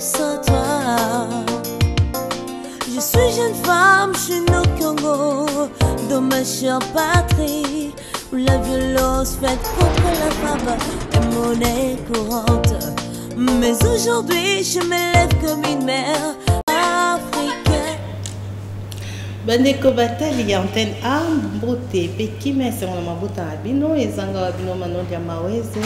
sans toi. Je suis jeune femme chez nos Congo, dans ma chère patrie, où la violence faite contre la femme est monnaie courante. Mais aujourd'hui, je me lève comme une mère africaine. Bandeko batali ya antenne A mbote pe kimese on mabota abino ezanga abino manondi ya maweze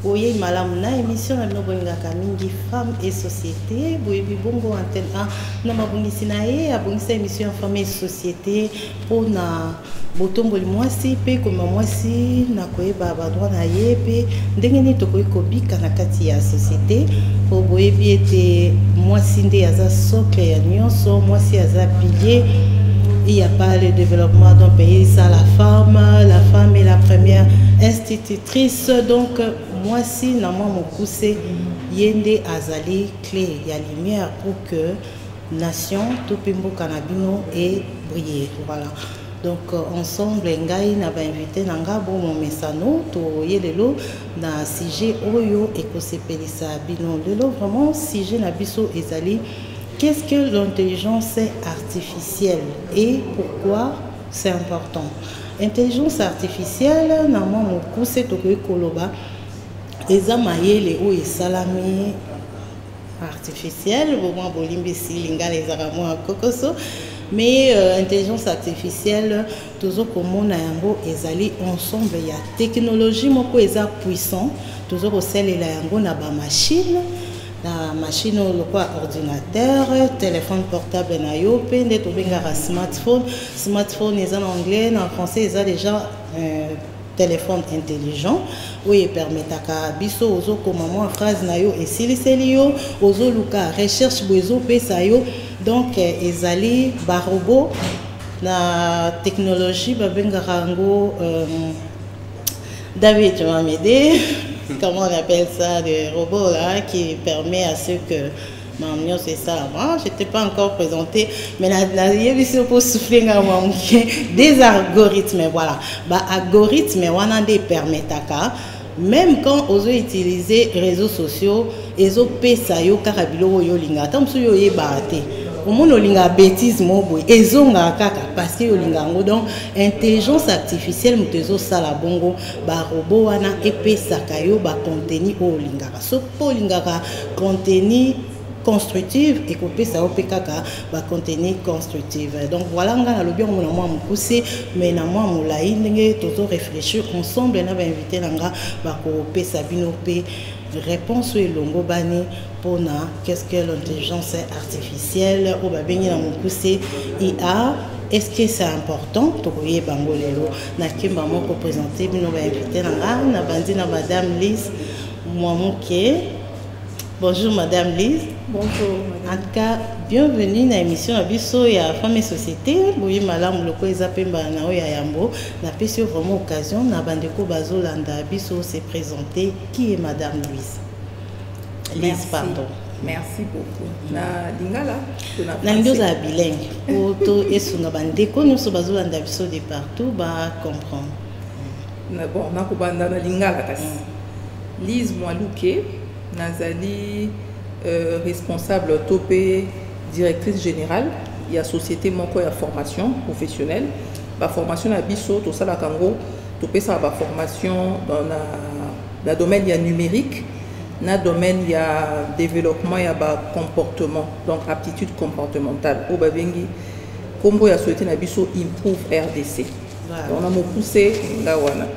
boye malamu na émission na bino boyingaka mingi femme et société boye bibongo antenne A na mabungisi na ye abungisa émission ya femme et société pona botomboli mwasi pe koma mwasi na koyeba ba droit na ye pe ndenge ni tokoyi kobika na kati ya société po boye bi ete mwasi nde aza socle ya nyonso mwasi aza pilier. Il n'y a pas le développement d'un pays sans la femme est la première institutrice. Donc, moi, si je suis yende azali clé, il y a lumière pour que la nation, tout pimbo canabino et briller. Voilà. Donc, ensemble, ngai n'a pas invité nanga bon mesano to yelelo na sujet oyo ekosepelisa bino lelo vraiment sujet na biso ezali. Qu'est-ce que l'intelligence artificielle et pourquoi c'est important? Intelligence artificielle, normalement, mon c'est au Koloba, les amayele ou les salami artificielle, bon, bolimbi si linga les aramo à kokoso, mais intelligence artificielle, toujours comme on a yango ezali ensemble, il y a technologie, moko eza puissant, toujours au sel et la yango na ba machine. La machine ou quoi ordinateur, téléphone portable na yo, pende to bengara smartphone. Smartphone est en anglais, en français ils ont déjà téléphone intelligent où il permet à biso ozo comme moi phrase na yo et siliseli yo ozo luka recherche bezo pesa yo donc ezali ba robot na technologie ba bengara ngo David tu vas m'aider. Comment on appelle ça, des robots là, qui permet à ceux que maman c'est ça. Moi, je n'étais pas encore présenté, mais il y a pour souffler des algorithmes, voilà. Bah, algorithmes, on a des permettent à même quand on utilise les réseaux sociaux, ils ont payé ça yo karabilo yo linga, tant que yo yebate. Au monde olinga bêtise moboy ezonga kaka parce que olinga ngo donc intelligence artificielle mutezo sala bongo ba robot wana epesaka yo ba contenu olinga so polinga contenu constructive et kopesa opekaka ba contenu constructive. Donc voilà nga na lobi on moi mukuse mais na moi mulai ndenge tozo réfléchir ensemble na ba inviter nga ba kopesa bino pe réponse et longo bani pour qu'est-ce que l'intelligence artificielle ou babeni na mukuse IA. Est-ce que c'est important to koye bango lelo na kimba moko présenter bino ba inviter na bandi na madame Lise Mwamuke. Bonjour madame Lise. Bonjour madame. En tout cas, bienvenue dans l'émission Abisso et Femme et Société. Oui, madame loko ezapemba na oya yambo. Na pesi vraiment occasion na bandeko bazolanda Abisso se présenter. Qui est madame Lise? Lise, pardon. Merci beaucoup. Na lingala, na lingala bilingue. Auto esunga bandeko nous so bazolanda Abisso de partout ba comprendre. Bon, na kubanda na lingala kasi. Lise Mwaluke, nazali responsable topé directrice générale. Il y a société Moko et formation professionnelle. La formation à Bisso, tout ça la Congo, topé ça la formation dans le domaine numérique. Dans le domaine il y a développement, il y a comportement, donc aptitude comportementale. Au Babengi, comme il y a société na Bisso Improve RDC. Voilà. On a mon poussé Ngawana.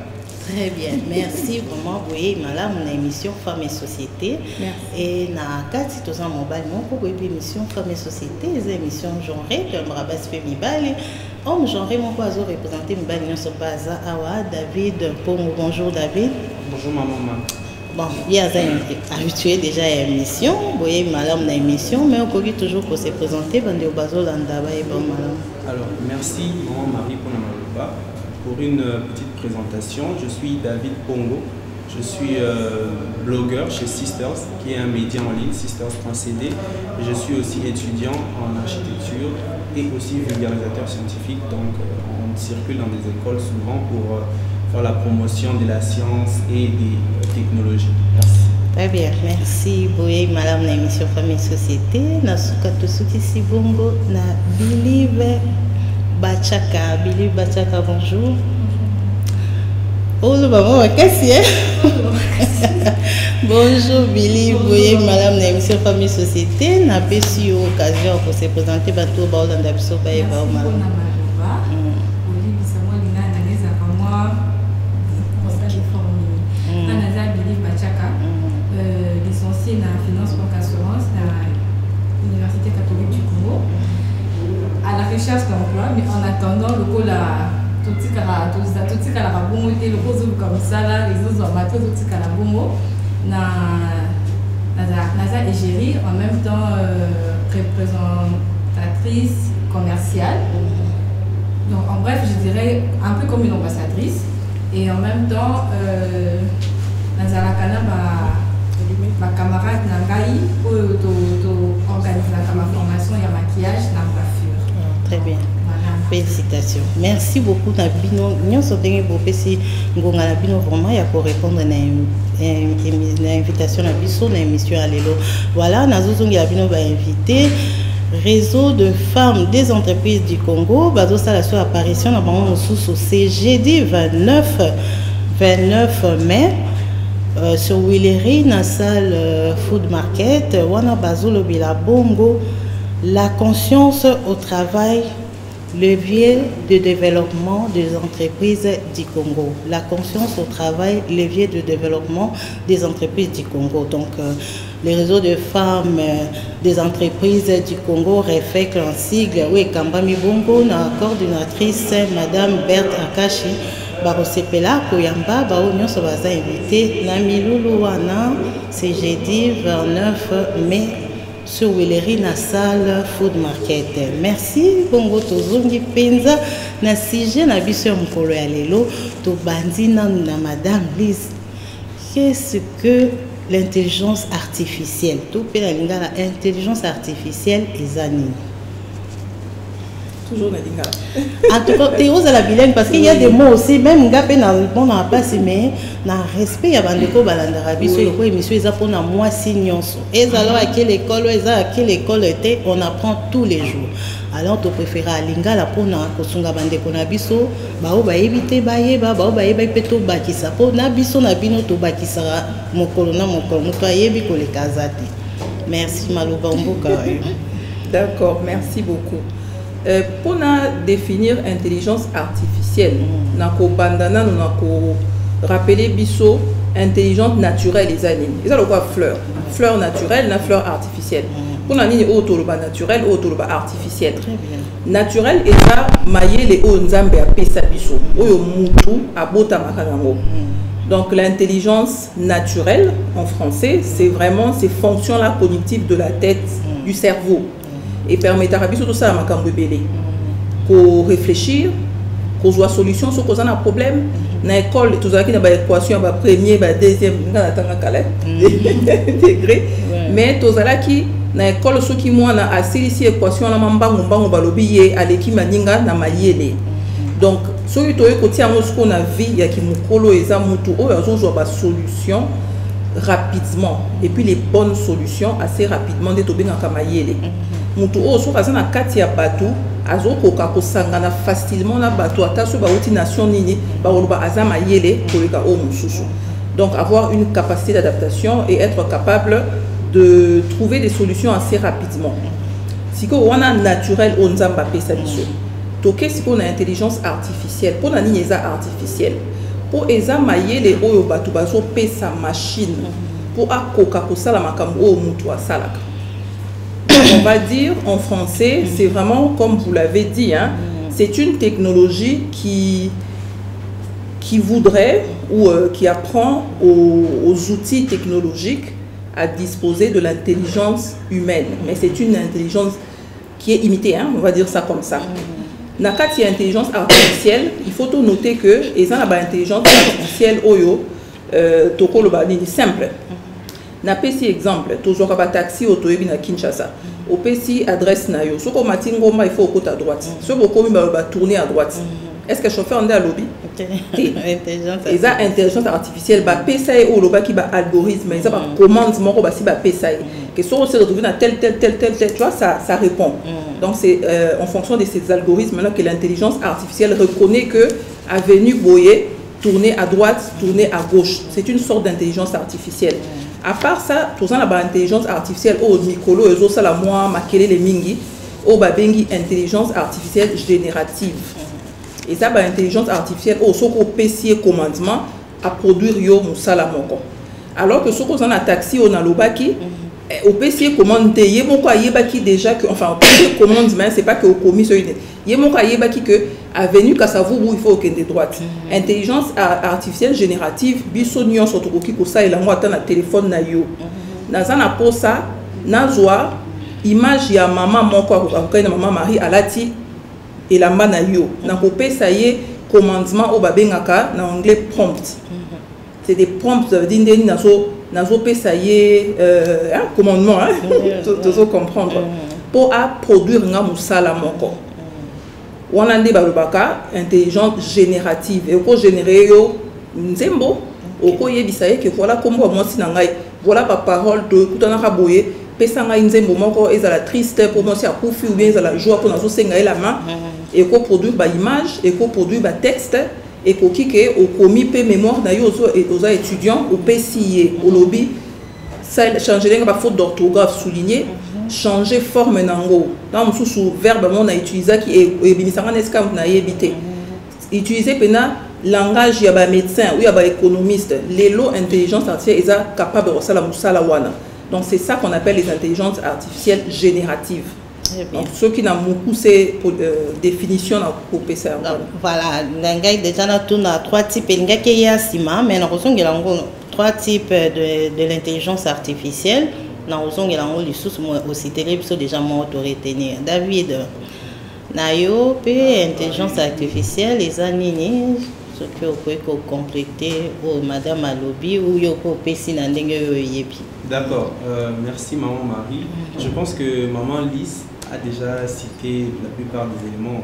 Très bien, merci vraiment. Vous voyez, madame, on a émission Femmes et Société. Merci. Et na kati toza mobile mon pour émission Femmes et Société, les émissions genrées, comme Rabas Femibali. Homme genré mon poids représenté Mbali non Sopaza Awa David Pongo. Bonjour David. Bonjour maman. Bon, il y a habitué déjà à l'émission. Vous voyez, madame, on a émission, mais on peut toujours se présenter. Bande au bazo landaba et bon madame. Alors, merci maman Marie pour la pour une petite présentation. Je suis David Pongo, je suis blogueur chez Sisters, qui est un média en ligne, sisters.cd. Je suis aussi étudiant en architecture et aussi vulgarisateur scientifique, donc on circule dans des écoles souvent pour faire la promotion de la science et des technologies. Merci. Très bien, merci. Boye, madame, l'émission Famille Société. Nasuka Tosuki Sibongo, na Believe Bachaka. Believe Bachaka, bonjour. Bonjour, maman, bonjour, Billy. Boye, madame, l'émission Famille Société. Na Bessie, occasion pour se présenter. Bateau, Baola, Ndabso, Baye, Baoma. Licencié dans la finance banque assurance à l'Université catholique du Congo, à la recherche d'emploi, mais en attendant le coup là, tout ce qu'il a bon été le coup comme ça là, les autres ont battu tout ce qu'il a bon Naza égérie en même temps représentatrice commerciale. Donc en bref, je dirais un peu comme une ambassadrice et en même temps Naza Lakana ma camarade Nangaï pour organiser ma formation et maquillage dans la coiffure. Très bien. Voilà. Félicitations. Merci beaucoup Nabino. Nous sommes si Ngonga Nabino vraiment il y a pour répondre à l'invitation à Bisso dans l'émission à l'élo. Voilà, Nazozong Yabino va inviter Réseau de femmes des entreprises du Congo. Bazo ça la sous apparition dans mon sous c'est jeudi 29 mai. Sur Willery, dans la salle Food Market, Wana Bazolo Bila Bongo, la conscience au travail, levier de développement des entreprises du Congo. La conscience au travail, levier de développement des entreprises du Congo. Donc, les réseaux de femmes des entreprises du Congo réfèquent un sigle. Oui, Kambami Bongo, la coordinatrice, Madame Berthe Akashi. Barosepela Koyamba bao nyonso baza invité na milulu wana c'est jeudi 29 mai sur Willery na salle Food Market. Merci bongo tozongi penza na sujet na biso ya mokolo ya lelo to bandi na madame Lise. Qu'est-ce que l'intelligence artificielle? Tout pe na linga la intelligence artificielle ezani. Toujours Nadinga. En tout cas, tu es à la bilingue parce qu'il y a des mots aussi, même Ngapé dans la place, mais dans le respect, il y a des gens qui sont là, monsieur, ils apprennent à moi, signons. Et alors, à quelle école était, on apprend tous les jours. Alors, tu préfères à Linga, la pour na kosunga bande konabiso, bao ba éviter baïeba, bao ba éba peto bakisa, po na biso na bino to bakisara, mokolo muto ayebi ko le kazati. Merci Malouba Mboka. D'accord, merci beaucoup. Pour définir intelligence artificielle, nous avons rappelé biso intelligence naturelle les années. Ils ont quoi fleur, fleur naturelle, na fleur artificielle. Pour nous ni autoroba naturel, autoroba artificielle. Naturel et là maillé les hauts nzambe a pesa biso. Oyo mutu abota makanango. Donc l'intelligence naturelle en français, c'est vraiment ces fonctions là cognitives de la tête, du cerveau. Et permettre à tout ça à Makambébélé pour réfléchir, pour voir solution sur cause un problème. Dans l'école, tout ça qui n'a pas d'équation, pas premier, pas deuxième, intégré. Mais tout ça qui dans l'école, ceux qui m'ont assez ici équation, la mamba, on va l'oublier à l'équipe maninga na maillé. Donc, ceux qui ont côté à ce qu'on a vu, il y a qui mukolo et zamutu, oh, ils ont joué la solution rapidement et puis les bonnes solutions assez rapidement de tomber dans kamaillé. Mutu o so kaza na kati ya bato azoko ka kosangana facilement na bato ataso ba outil nation nini ba oloba azama yele koleka o mususu. Donc avoir une capacité d'adaptation et être capable de trouver des solutions assez rapidement. Si ko wana naturel on nzamba pesa biso. Toke si ko na intelligence artificielle pour na nini eza artificielle pour ezama yele oyo bato bazo pesa machine pour akoka kosala makambo o mutu asalaka. On va dire en français, c'est vraiment comme vous l'avez dit, hein, c'est une technologie qui voudrait ou qui apprend aux outils technologiques à disposer de l'intelligence humaine. Mais c'est une intelligence qui est imitée, hein, on va dire ça comme ça. Nakati intelligence artificielle, il faut tout noter que les intelligence artificielle oyo toko simple. Na pesi exemple, toujours à taxi auto ebi na Kinshasa. Au pesi adresse na yo. Soko matin ngoma il faut au côté à droite. Soko komi ba tourner à droite. Est-ce que le chauffeur est à lobby? Et ça, intelligence artificielle, bah PSAI ou le qui bah algorithme, ça bah commande mon bah si bah PSAI. Que si on se retrouve dans tel, tu vois, ça répond. Donc c'est en fonction de ces algorithmes là que l'intelligence artificielle reconnaît que avenue Boyer, tourner à droite, tourner à gauche. C'est une sorte d'intelligence artificielle. À part ça, tout ça, la intelligence artificielle, au Nicolo, et ça, la moi, makele les mingi, au babengi intelligence artificielle générative. Et ça, intelligence artificielle, au soko PC commandement, à produire yo moussala moko. Alors que ce qu'on a taxi, on a l'obaki, au PC commande, y a mon baki déjà que, enfin, au commandement, c'est pas que au commis sur une. Y a mon baki que, avenue Kassavou, il faut aucun des droites. Intelligence artificielle générative, bisognon sur tout qui ça et la moi na téléphone na yo. Naza na posa, nazwa, image ya maman mon quoi, na maman Marie alati et la mana yo. Na kopé ça y est, commandement au babengaka, na anglais prompt. C'est des prompts d'indeni nazo pe ça y est, commandement, hein, tu comprendre. Pour produire nga musala moko. On a dit intelligence générative et au générer yo nzembo au yebisaye que voilà comme moi si nangai voilà pa parole de tout en raboyer pesa ngai nzembo moko ezala triste pour moi si akufi ou bien ezala joie pour nazo senga la main et ko produire ba image et ko produire ba texte et ko kike au commis pe mémoire na yo aux étudiants au PCIE au lobby ça changer ba faute d'orthographe souligné changer forme nango dans sous verbe on a utilisé qui est binisanga neska na yebité utiliser pena langage ya ba médecin ou ya ba économiste lelo intelligence artificielle est capable de ça la musala wana. Donc c'est ça qu'on appelle les intelligences artificielles génératives. Donc ceux qui n'ont beaucoup ces définitions pour PCA. Voilà, nangai déjà na tuna trois types ngaki ya sima mais na kosongela ngo trois types de l'intelligence artificielle. Na ozongela ngo lisusu aussi télévision déjà moi to retenir David nayo pe intelligence artificielle les anini ce que vous pouvez compléter au madame Alobi ou yoko pesi na ndenge yo yebi. D'accord, merci maman Marie. Je pense que maman Lise a déjà cité la plupart des éléments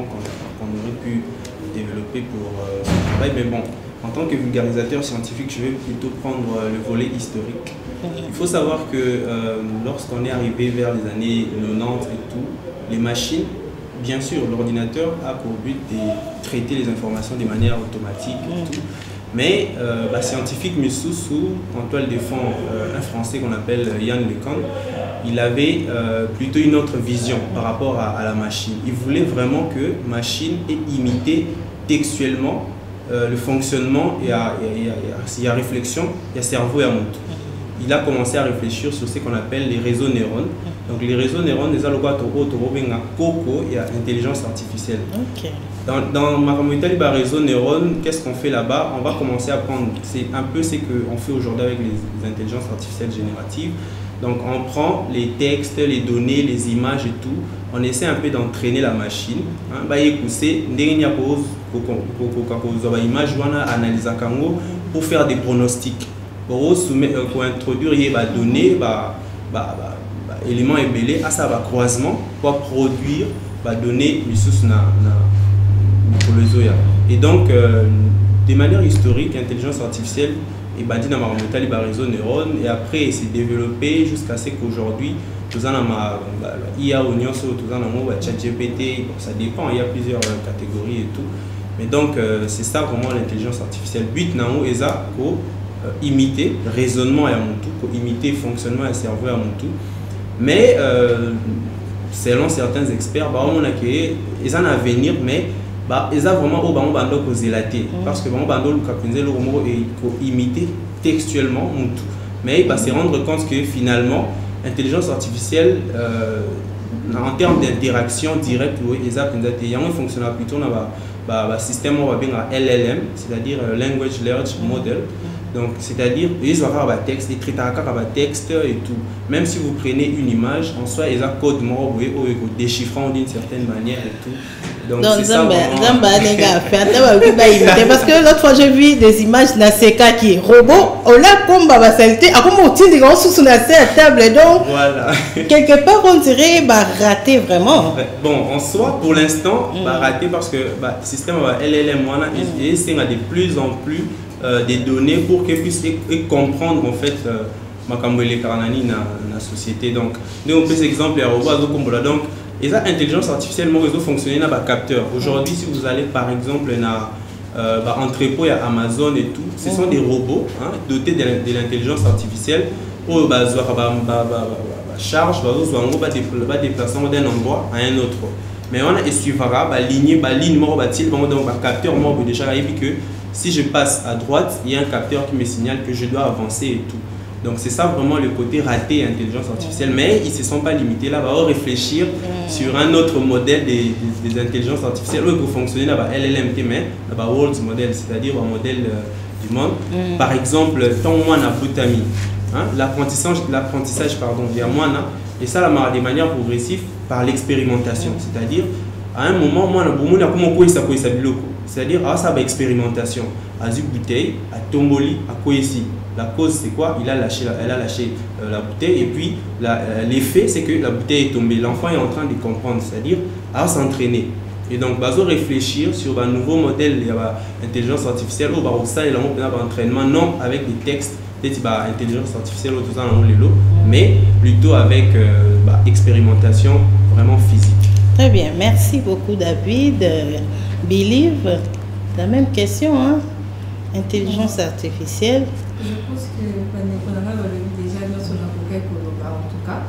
qu'on aurait pu développer pour ce travail, mais bon, en tant que vulgarisateur scientifique, je vais plutôt prendre le volet historique. Il faut savoir que lorsqu'on est arrivé vers les années 90 et tout, les machines, bien sûr, l'ordinateur a pour but de traiter les informations de manière automatique et tout. Mais scientifique Missoussou, en toile de fond, un Français qu'on appelle Yann Lecan, il avait plutôt une autre vision par rapport à la machine. Il voulait vraiment que machine ait imité textuellement le fonctionnement et il y a réflexion, il y a cerveau et à montre. Il a commencé à réfléchir sur ce qu'on appelle les réseaux neurones. Donc les réseaux neurones, les coco et intelligence artificielle. Okay. Dans ma communauté, les réseaux neurones, qu'est-ce qu'on fait là-bas? On va commencer à prendre, c'est un peu ce qu'on fait aujourd'hui avec les intelligences artificielles génératives. Donc on prend les textes, les données, les images et tout, on essaie un peu d'entraîner la machine. Pour faire des pronostics. Pour introduire les données, éléments ébélés, à ça va croisement pour produire données et donc de manière historique, l'intelligence artificielle est bâtie dans les réseaux neurones et après il s'est développé jusqu'à ce qu'aujourd'hui tout ça IA ou ChatGPT, ça dépend, il y a plusieurs catégories et tout. Mais donc c'est ça vraiment l'intelligence artificielle. But namo eza ko imiter raisonnement à mon tout, ko imiter fonctionnement et cerveau à mon tout. Mais selon certains experts, on a que ils en avenir mais ils ont vraiment au bando ko zélaté parce que bando le capenzel le imiter textuellement mon tout. Mais il va se rendre compte que finalement l'intelligence artificielle en termes d'interaction directe, il fonctionne plutôt dans le système LLM, c'est-à-dire Language Large Model. Donc, c'est-à-dire, ils ont un texte, ils traitent un texte et tout. Même si vous prenez une image, en soi, ils ont un code mort, déchiffrant d'une certaine manière et tout. Donc, Donc, c'est ça vraiment. Parce que l'autre fois, j'ai vu des images de Seka qui est robot. On a comme Babasalité, à comme on tient des grands sous la table. Donc, Voilà. quelque part, on dirait raté vraiment. Bon, en soi, pour l'instant, raté parce que le système LLM, et c'est de plus en plus des données pour qu'ils puissent comprendre en fait ma Karnani dans la société. Donc, nous on peut cet exemple, il y a donc, et ça, l'intelligence artificielle, mon réseau fonctionne dans un capteur. Aujourd'hui, si vous allez par exemple dans entrepôt, il y a Amazon et tout, ce sont des robots dotés de l'intelligence artificielle où charge, va déplacer d'un endroit à un autre. Mais on a suivra ligne donc capteur déjà que si je passe à droite, il y a un capteur qui me signale que je dois avancer et tout. Donc c'est ça vraiment le côté raté intelligence artificielle. Mais ils ne se sont pas limités là, on va réfléchir sur un autre modèle des intelligences artificielles où il faut fonctionner dans LLMT, mais dans le world model, c'est-à-dire un modèle du monde. Par exemple, tant moi on a Boutami, l'apprentissage via moi, et ça de manière progressive par l'expérimentation. C'est-à-dire, à un moment, moi, on a comment c'est-à-dire, ça va expérimentation. À bouteille, à Tomboli, à Koesi. La cause, c'est quoi? Elle a lâché la bouteille, et puis l'effet, c'est que la bouteille est tombée. L'enfant est en train de comprendre, c'est-à-dire à s'entraîner. Et donc, réfléchir sur un nouveau modèle d'intelligence artificielle où ça est un entraînement, non avec des textes, peut-être intelligence artificielle ou tout ça, mais plutôt avec expérimentation vraiment physique. Très bien, merci beaucoup David. Believe, la même question, intelligence artificielle. Je pense que déjà dans son avocat, en tout cas,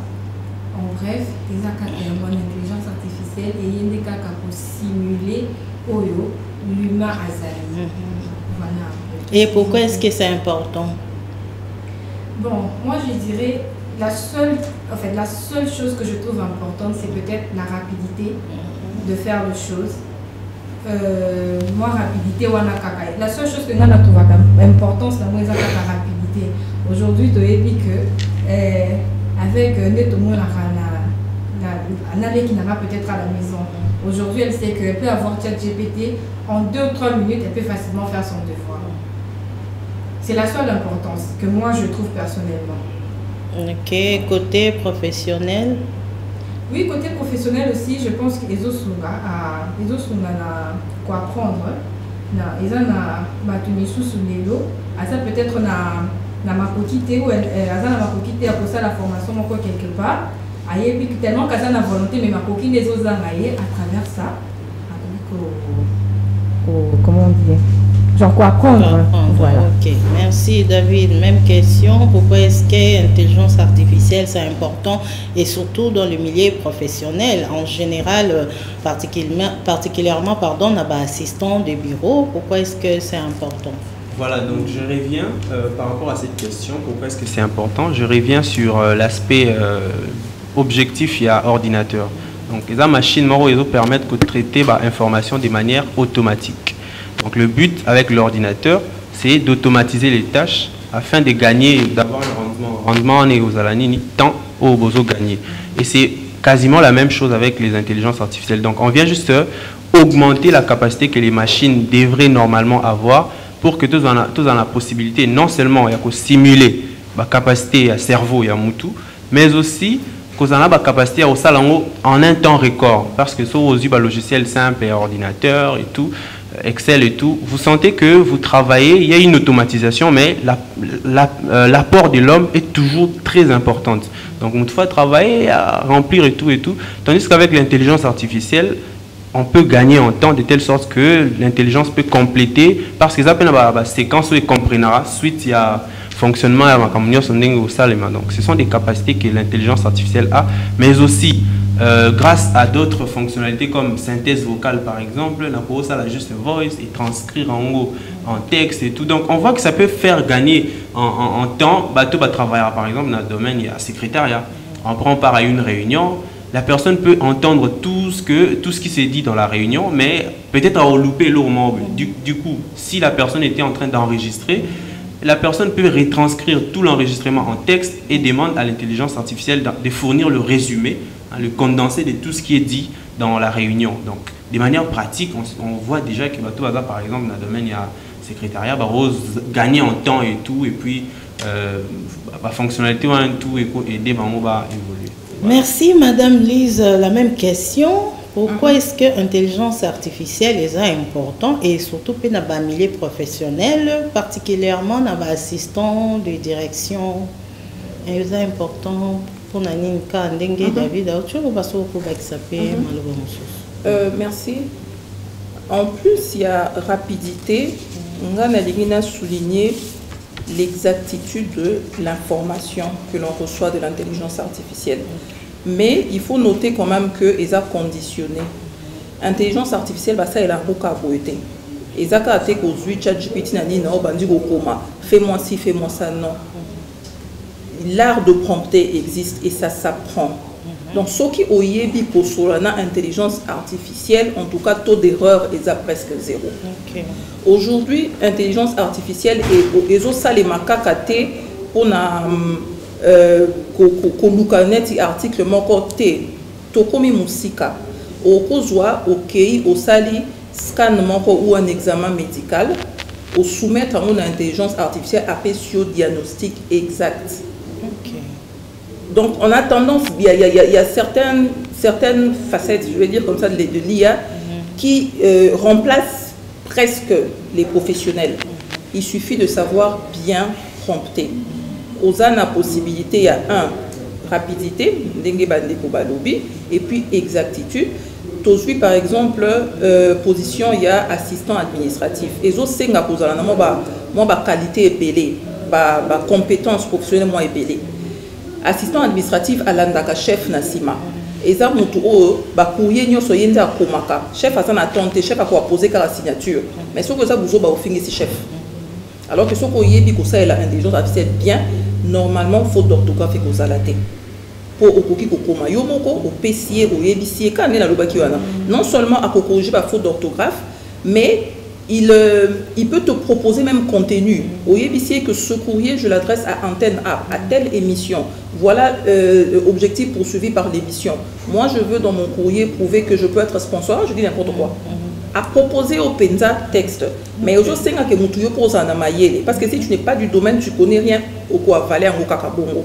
en bref, les intelligence artificielle et il y a des cas pour simuler l'humain azali. Voilà. Et pourquoi est-ce que c'est important? Bon, moi je dirais la seule chose que je trouve importante, c'est peut-être la rapidité de faire les choses. Moi, rapidité, la seule chose que nous avons importance, c'est la rapidité. Aujourd'hui, tu as dit que avec tout le monde qui n'a pas peut-être à la maison. Aujourd'hui, elle sait qu'elle peut avoir ChatGPT en 2 ou 3 minutes, elle peut facilement faire son devoir. C'est la seule importance que moi je trouve personnellement. Ok, côté professionnel. Oui, côté professionnel aussi, je pense que les autres sont quoi apprendre. Ils ont ma sous les lots. À ça peut-être na ma quotité ou à ça na ma quotité à cause de la formation encore quelque part. Aïe puis tellement qu'à ça na volonté mais ma coquine les autres à travers ça. Comment on dit? Genre quoi apprendre. Voilà. Ok, merci David. Même question, pourquoi est-ce que l'intelligence artificielle c'est important et surtout dans le milieu professionnel en général, particulièrement on a assistant de bureau, pourquoi est-ce que c'est important? Voilà, donc je reviens par rapport à cette question, pourquoi est-ce que c'est important? Je reviens sur l'aspect objectif, il y a ordinateur. Donc les machines permettent de traiter l'information de manière automatique. Donc le but avec l'ordinateur, c'est d'automatiser les tâches afin de gagner, d'avoir un rendement aux alanini, tant au besoin gagner. Et c'est quasiment la même chose avec les intelligences artificielles. Donc on vient juste augmenter la capacité que les machines devraient normalement avoir pour que tous en la possibilité non seulement de simuler la capacité à cerveau et à moutou, mais aussi qu'on a la capacité au salon en un temps record. Parce que sur le logiciel simple et ordinateur et tout, Excel et tout, vous sentez que vous travaillez, il y a une automatisation, mais l'apport de l'homme est toujours très importante. Donc, une fois travailler à remplir et tout, tandis qu'avec l'intelligence artificielle, on peut gagner en temps de telle sorte que l'intelligence peut compléter, parce que ça peut avoir une séquence où il comprendra, suite il y a fonctionnement, donc ce sont des capacités que l'intelligence artificielle a, mais aussi grâce à d'autres fonctionnalités comme synthèse vocale par exemple, on peut la juste voice et transcrire en texte et tout. Donc on voit que ça peut faire gagner en temps. Bateau travailler par exemple dans le domaine, il y a secrétariat. On prend part à une réunion, la personne peut entendre tout ce qui s'est dit dans la réunion, mais peut-être à louper lourdement. Du coup, si la personne était en train d'enregistrer, la personne peut retranscrire tout l'enregistrement en texte et demande à l'intelligence artificielle de fournir le résumé hein, le condensé de tout ce qui est dit dans la réunion. Donc, de manière pratique, on voit déjà que Bato Baza, par exemple, dans le domaine, il y a secrétariat, gagner en temps et tout, et puis la fonctionnalité, tout, aider Bango à évoluer. Voilà. Merci, Madame Lise. La même question. Pourquoi est-ce que l'intelligence artificielle est important et surtout dans le milieu professionnel, particulièrement dans l'assistant de direction, est important pour Naninka Ndenge David merci. En plus, il y a rapidité. On a souligné l'exactitude de l'information que l'on reçoit de l'intelligence artificielle. Mais il faut noter quand même que les a conditionné. L'intelligence artificielle, ça est la roca boité. Les a été qu'aujourd'hui, ChatGPT n'a dit non, fais-moi ci, fais-moi ça, non. L'art de prompter existe et ça s'apprend. Donc, ce qui est pour l'intelligence artificielle, en tout cas, taux d'erreur est à presque zéro. Okay. Aujourd'hui, l'intelligence artificielle est ça les macaques pour qu'on article mon côté tokomi musika au kozwa ok au sali scan ou un examen médical au soumettre à une intelligence artificielle après sur diagnostic exact. Okay. Donc on a tendance, il y a certaines facettes, je vais dire comme ça, de l'IA qui remplacent presque les professionnels. Il suffit de savoir bien prompter. Aux la possibilité, il y a rapidité, et puis exactitude. Aujourd'hui, par exemple, position, il y a assistant administratif. Et autres, c'est ma qualité est belée, ma compétence professionnelle moi est belée. Assistant administratif à l'andaka chef Nassima. Et ça, mon tour, courrier n'y a komaka. Chef a tenté, chef a posé la signature. Mais ce que ça vous a fini si chef. Alors que ce qu'on y est, ça est l'intelligence artificielle bien. Normalement, faute d'orthographe et cause à la tête. Pour okoki kokoma yomoko, au PCA, au EBCA, quand on est dans le bakiwana. Non seulement à corriger par faute d'orthographe, mais il peut te proposer même contenu. Au EBCA que ce courrier, je l'adresse à Antenne A, à telle émission. Voilà l'objectif poursuivi par l'émission. Moi, je veux dans mon courrier prouver que je peux être sponsor, je dis n'importe quoi. À proposer au Penza texte. Mais aujourd'hui, c'est que tu poses en amayele. Parce que si tu n'es pas du domaine, tu ne connais rien au quoi valer en kakabongo.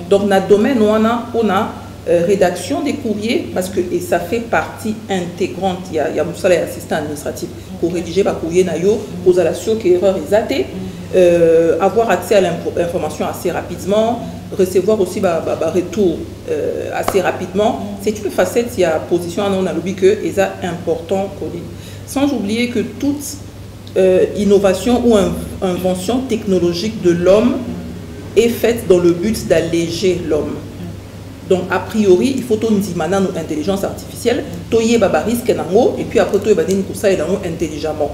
Donc, dans le domaine, on a rédaction des courriers, parce que et ça fait partie intégrante. Il y a Moussa, l'assistant administratif, pour rédiger le courrier, pour assurer que l'erreur est zatée, avoir accès à l'information assez rapidement, recevoir aussi un retour assez rapidement. C'est une facette, il y a position, on a l'oublié que c'est important. Sans oublier que toute innovation ou invention technologique de l'homme est faite dans le but d'alléger l'homme. Donc, a priori, il faut qu'on dise maintenant notre intelligence artificielle, et puis après, tout intelligemment.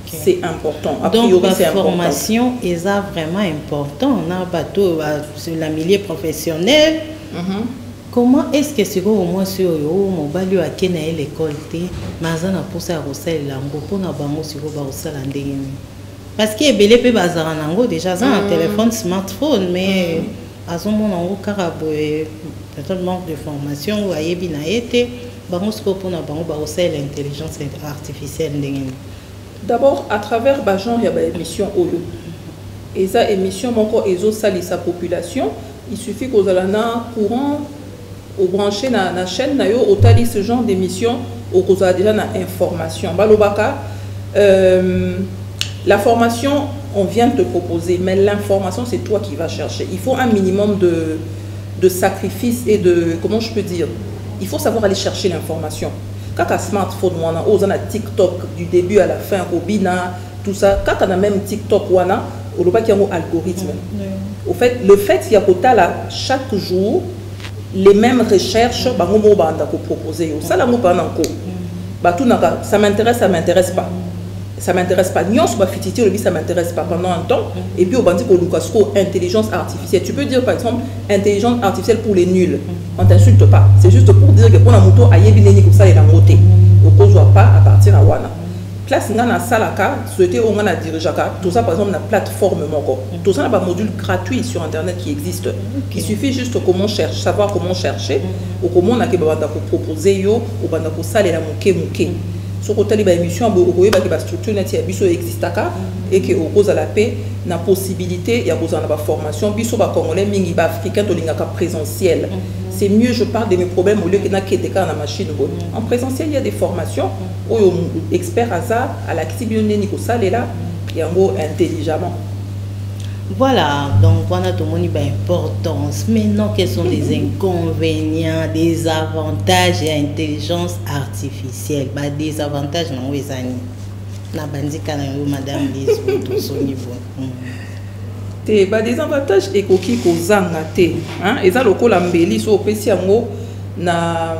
Okay. C'est important. A priori, donc, la formation est vraiment important. On a un bateau sur la milieu professionnel. Comment est-ce que c'est au moins sur mon balio à Kenya l'école mazana pour ça rosel lango pour na bango sur rosel andeni parce que belé pe bazara nango déjà ça un téléphone smartphone mais à son moment nango karabo peut-être manque de formation ou ayebi na été bango sur pour na bango rosel l'intelligence artificielle ndeni. D'abord à travers bajon il y a ba émission oyo et ça émission moko ezo sali sa population il suffit qu'aux alana courant au branché dans la chaîne, au tali ce genre d'émission, au cause déjà dans information. La formation, on vient de te proposer, mais l'information, c'est toi qui vas chercher. Il faut un minimum de sacrifice et de, comment je peux dire, il faut savoir aller chercher l'information. Quand tu as smartphone, on a TikTok du début à la fin, Robina, tout ça. Quand tu as même TikTok, on a un algorithme. Au fait, le fait qu'il y a là, chaque jour, les mêmes recherches, proposer. Ça, ça m'intéresse, ça m'intéresse pas. Ça m'intéresse pas. Ça m'intéresse pas pendant un temps. Et puis, au bandit intelligence artificielle. Tu peux dire, par exemple, intelligence artificielle pour les nuls. On ne t'insulte pas. C'est juste pour dire que pour la moto, il y a des ça et la moto. On ne pas à partir à Wana. classe na salaka souhaité on a dirigeaka tout ça par exemple na plateforme moko tout ça na module gratuit sur internet qui existe il suffit juste comment chercher savoir comment chercher ou comment on a ke banda ko proposer yo ou banda ko salela muke so ko tali ba émission bo ko yeba ke ba structure na tia biso existaka et que au cause à la paix na possibilité ya kozana ba formation biso ba congolais mingi ba africain to lingaka présentiel. C'est mieux, je parle de mes problèmes au lieu que de dans la machine. En présentiel, il y a des formations où expert hasard à l'activité est là et en gros intelligemment. Voilà, donc voilà tout le monde importance. Maintenant, quels sont les inconvénients, des avantages et intelligence artificielle? Bah, des avantages, non, oui, ça n'a pas dit madame Lise, tout son niveau. Ba des avantages ekoki kozanga te hein eza lokola mbeli so opesi yango na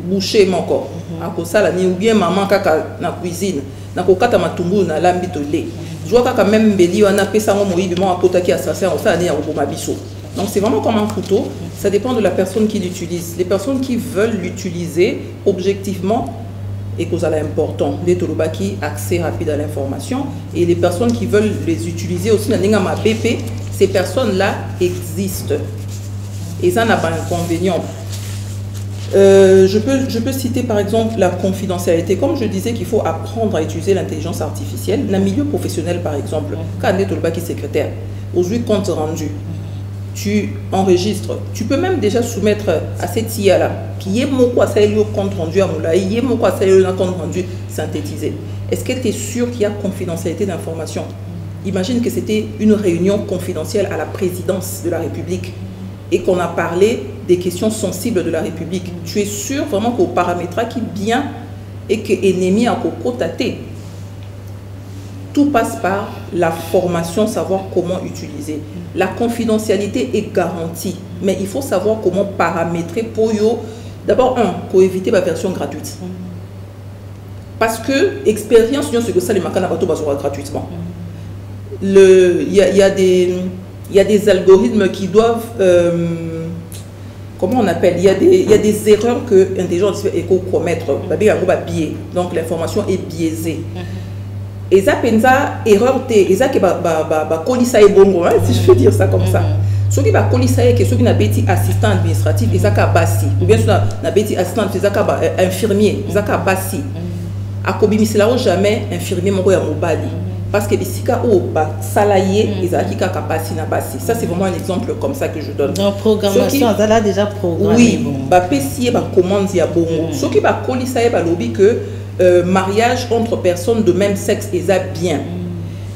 boucher moko akosala ni ou bien maman kaka na cuisine na kokata matumbu na lambi to lait joa kaka même mbeli wana pesa ngo moyibi mo apotaki assassin osala ni ya koboma biso. Donc c'est vraiment comme un couteau, ça dépend de la personne qui l'utilise. Les personnes qui veulent l'utiliser objectivement et que ça est important, des tolobaki accès rapide à l'information, et les personnes qui veulent les utiliser aussi dans ma BP, ces personnes-là existent et ça n'a pas d'inconvénient. Je peux citer par exemple la confidentialité, comme je disais qu'il faut apprendre à utiliser l'intelligence artificielle dans le milieu professionnel par exemple. Quand on est tolobaki secrétaire, aujourd'hui compte rendu, tu enregistres, tu peux même déjà soumettre à cette IA-là, qui est mon quoi ça est le compte rendu à Moula, il est mon quoi ça est le compte rendu synthétisé. Est-ce que tu es sûr qu'il y a confidentialité d'information? Imagine que c'était une réunion confidentielle à la présidence de la République et qu'on a parlé des questions sensibles de la République. Tu es sûr vraiment qu'au paramétrage qui bien et que ennemi à cocotaté. Tout passe par la formation, savoir comment utiliser. La confidentialité est garantie, mais il faut savoir comment paramétrer pour yo. D'abord, pour éviter la version gratuite. Parce que l'expérience, c'est que ça, les makana bateau basera gratuitement. Il y a des algorithmes qui doivent... comment on appelle? Il y a des erreurs que l'intelligence artificielle peut commettre. Donc l'information est biaisée. Et ça, pensa erreur et ça qui va colisa et bongo, si je peux dire ça comme ça. Ce qui va colisa et ceux qui n'a pas été assistant administratif, et ça qui bassi, ou bien n'a pas été assistant, c'est ça qui infirmier, ça qui bassi. À Kobi Miselaro jamais infirmier mon ya mobali, parce que les sika ou salarié, et ça qui bassi na bassi. Ça c'est vraiment un exemple comme ça que je donne. Dans programmation, ça l'a déjà programmé. Oui, bah pessier, bah commande ya bongo. Ce qui va colisa et bah lobby que mariage entre personnes de même sexe est bien.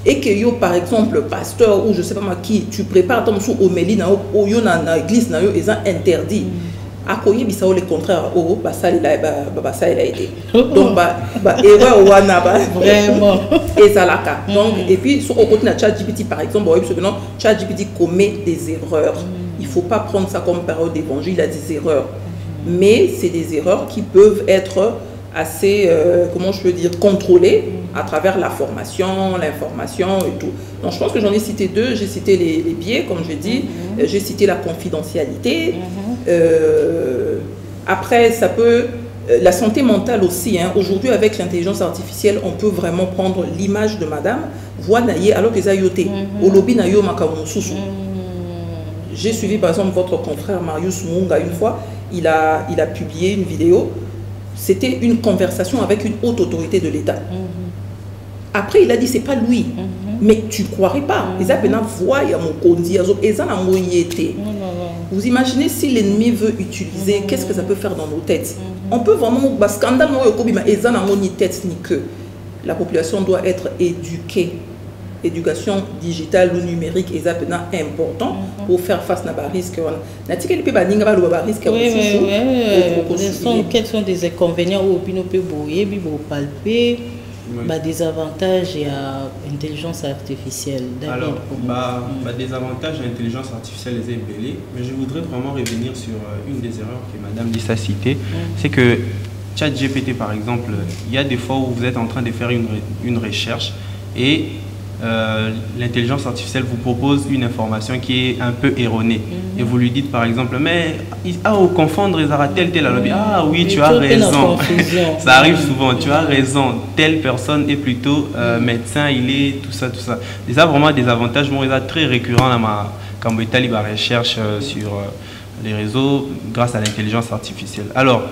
Et que yo par exemple pasteur ou je sais pas moi qui tu prépares ton sou homélie na yo na église na yo est interdit. A koye bisao le contraire oh bah ça il a été. Donc bah erreur wana ba vraiment et ça la cas. Donc et puis sur au côté na ChatGPT par exemple parce que non ChatGPT commet des erreurs. Il faut pas prendre ça comme parole d'évangile, il a des erreurs. Mais c'est des erreurs qui peuvent être assez, comment je peux dire, contrôlé à travers la formation, l'information et tout. Donc je pense que j'en ai cité deux. J'ai cité les biais, comme je dis. J'ai cité la confidentialité. Après, ça peut... la santé mentale aussi. Hein. Aujourd'hui, avec l'intelligence artificielle, on peut vraiment prendre l'image de madame, voir naïe, alors que ça yoté. Au lobby naïo makamousou. J'ai suivi par exemple votre confrère Marius Munga une fois. Il a publié une vidéo. C'était une conversation avec une haute autorité de l'État. Après, il a dit, c'est pas lui. Mais tu ne croirais pas. Vous imaginez si l'ennemi veut utiliser, qu'est-ce que ça peut faire dans nos têtes? On peut vraiment... Scandale, ni tête ni queue. La population doit être éduquée. Éducation digitale ou numérique est important pour faire face à des risques. Quels sont des inconvénients ou peut palper des avantages à l'intelligence artificielle? Alors, des avantages à l'intelligence artificielle les ébélés, mais je voudrais vraiment revenir sur une des erreurs que Madame Lisa a citée, c'est que ChatGPT par exemple, il y a des fois où vous êtes en train de faire une recherche et l'intelligence artificielle vous propose une information qui est un peu erronée. Et vous lui dites par exemple, mais au confondre les tel, tel, ah oui, tu as raison. Ça arrive souvent, tu as raison. Telle personne est plutôt médecin, il est tout ça, tout ça. Et ça, vraiment des avantages, moi, très récurrents dans ma recherche sur les réseaux grâce à l'intelligence artificielle. Alors,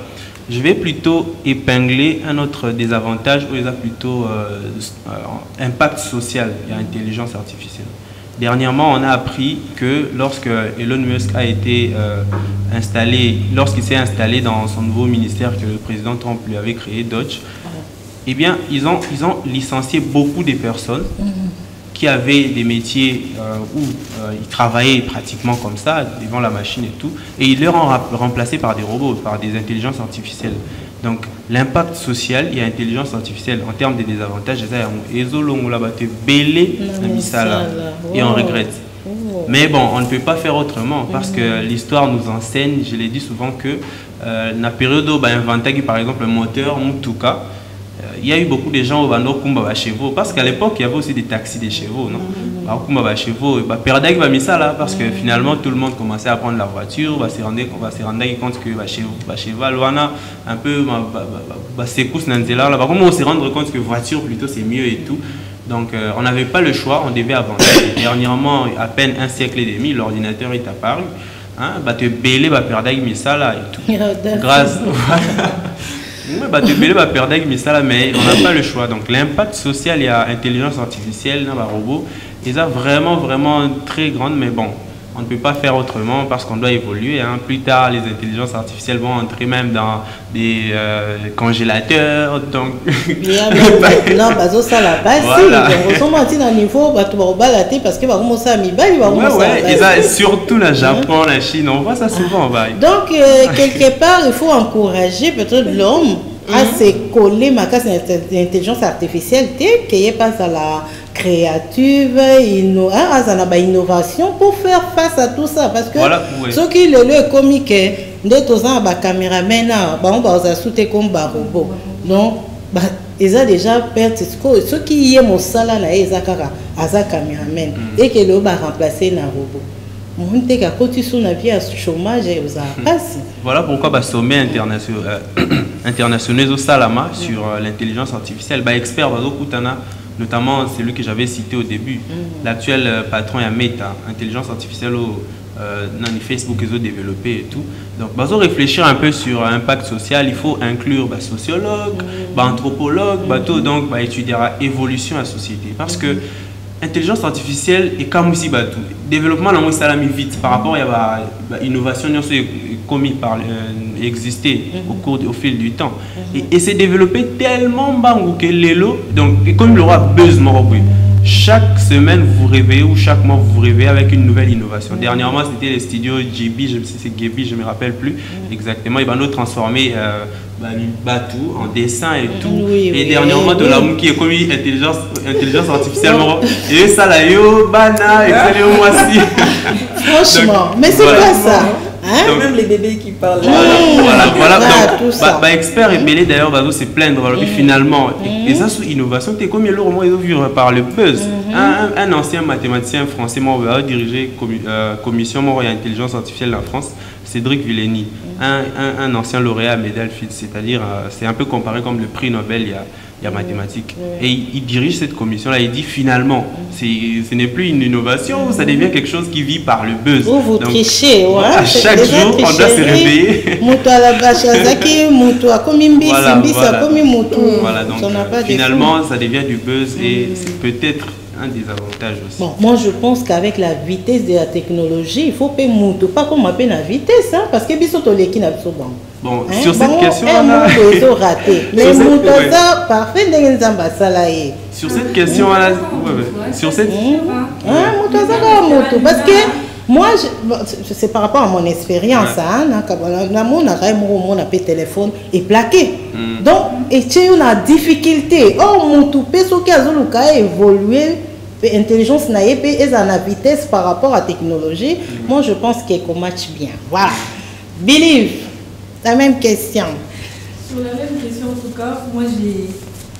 je vais plutôt épingler un autre désavantage ou plutôt impact social de l'intelligence artificielle. Dernièrement, on a appris que lorsque Elon Musk a été installé, lorsqu'il s'est installé dans son nouveau ministère que le président Trump lui avait créé, Dodge, eh bien, ils ont licencié beaucoup de personnes qui avaient des métiers où ils travaillaient pratiquement comme ça, devant la machine et tout, et ils les ont remplacés par des robots, par des intelligences artificielles. Donc, l'impact social et l'intelligence artificielle en termes de désavantages, et on regrette. Mais bon, on ne peut pas faire autrement parce que l'histoire nous enseigne, je l'ai dit souvent, que la période où on a inventé par exemple le moteur, Mutuka, il y a eu beaucoup de gens au Bando Kumba chevaux parce qu'à l'époque il y avait aussi des taxis des chevaux, non? Kumba chevaux, Perdag va mettre ça là parce que finalement tout le monde commençait à prendre la voiture, va se rendre compte que cheval un peu secousse nanzela là, on se rendre compte que voiture plutôt c'est mieux et tout. Donc on n'avait pas le choix, on devait avancer. Dernièrement, à peine un siècle et demi, l'ordinateur est apparu. Hein, te belé Perdag met ça là et tout. Grâce mais on n'a pas le choix. Donc l'impact social et l'intelligence artificielle dans les robots, ils sont vraiment très grandes, mais bon, on ne peut pas faire autrement parce qu'on doit évoluer. Hein. Plus tard, les intelligences artificielles vont entrer même dans des congélateurs. Donc... non, ça la base, voilà. Parce que surtout le Japon, la Chine, on voit ça souvent. Donc, quelque part, il faut encourager peut-être l'homme à se coller à l'intelligence artificielle, qu'il n'y ait pas à la créative, innovation pour faire face à tout ça. Parce que ce qui est comique, les caméramans, on va sauter comme des robots. Donc, ils ont déjà perdu ce qui est mon salaire, ils ont caméraman et que le va remplacer un robot. Voilà pourquoi sommet international au Salama sur l'intelligence artificielle, expert notamment celui que j'avais cité au début, l'actuel patron est Meta, intelligence artificielle dans Facebook qu'ils ont développé et tout. Donc, réfléchir un peu sur l'impact social, il faut inclure sociologue, anthropologue, donc étudier l'évolution de la société. Parce que l'intelligence artificielle est comme aussi tout. Développement dans le vite par rapport à l'innovation qui existé au fil du temps. Et c'est développé tellement que l'élo, donc comme il aura besoin, chaque semaine vous vous réveillez ou chaque mois vous vous réveillez avec une nouvelle innovation. Dernièrement c'était les studios GB, je ne me rappelle plus exactement, ils vont transformer Batou en dessin et tout. Et dernièrement de l'amour qui est comme intelligence artificielle et ça là yo bana et moi aussi. Franchement, mais c'est pas ça. Hein? Donc, même les bébés qui parlent. Voilà. Donc, expert et mêlé d'ailleurs, c'est plaindre. Finalement, et ça, c'est innovation. C'est comme ils ont vu par le buzz. Un ancien mathématicien français m'a dirigé commission et intelligence artificielle en France, Cédric Villeni, un ancien lauréat médaille Fields, c'est-à-dire c'est un peu comparé comme le prix Nobel il y a mathématiques. Et il dirige cette commission-là, il dit finalement, ce n'est plus une innovation, ça devient quelque chose qui vit par le buzz. Vous trichez, ouais. À chaque jour, on doit se réveiller. Voilà, donc finalement, ça devient du buzz et c'est peut-être un des avantages aussi. Bon, moi je pense qu'avec la vitesse de la technologie, il faut payer Moutou, pas comme appelle la vitesse, hein, parce que bisoto leki na biso bon. Bon, sur cette question là, raté. Mais Moutou ça parfait n'engenzamba salaye. Sur cette question là, sur cette Moutou ça Moutou parce que moi, c'est par rapport à mon expérience, mon téléphone est plaqué. Donc, il y a une difficulté. Oh, mon tout ce qui a évolué, l'intelligence n'a pas la vitesse par rapport à la technologie. Moi, je pense qu'on match bien. Voilà. Believe, la même question. Sur la même question, en tout cas, moi,